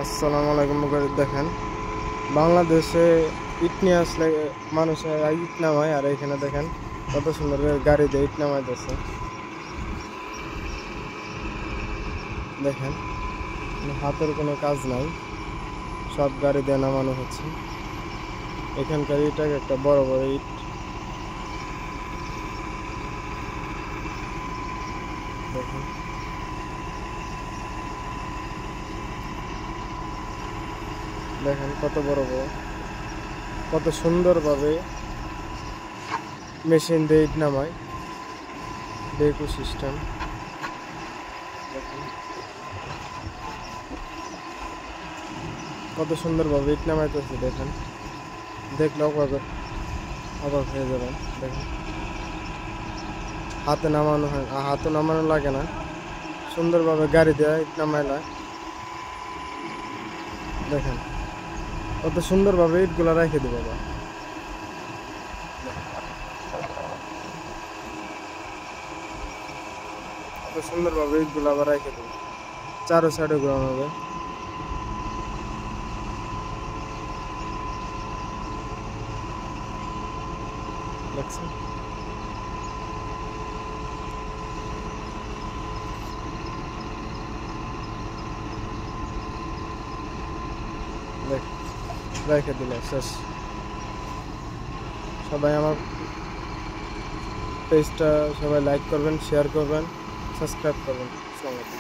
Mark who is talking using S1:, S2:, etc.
S1: আসসালামু আলাইকুম। দেখেন বাংলাদেশে ইট নিয়ে আসলে মানুষের ইট নামায়, আর এখানে দেখেন কত সুন্দর গাড়ি দিয়ে ইট নামাইতেছে। দেখেন হাতের কোনো কাজ নাই, সব গাড়ি দিয়ে নামানো হচ্ছে। এখানকার ইট একটা বড় বড় ইট। দেখেন দেখেন কত বড় বড়, কত সুন্দরভাবে মেশিন দিয়ে ইট নামায়। ডেকো সিস্টেম দেখেন কত সুন্দরভাবে ইট নামাইতেছে। দেখেন দেখলে অবাক হয়ে যাবেন। দেখেন হাতে নামানো হয়, হাতে নামানো লাগে না, সুন্দরভাবে গাড়ি দেওয়া ইট নামাইলা। দেখেন কত সুন্দরভাবে ইটগুলা রেখে দেবো। কত সুন্দরভাবে ইটগুলো আবার রেখে দেবো, চারো সাইডে ঘোরানো হবে। দেখছেন রেখে দিলে শেষ। সবাই আমার পেজটা সবাই লাইক করবেন, শেয়ার করবেন, সাবস্ক্রাইব করবেন। আসসালামু আলাইকুম।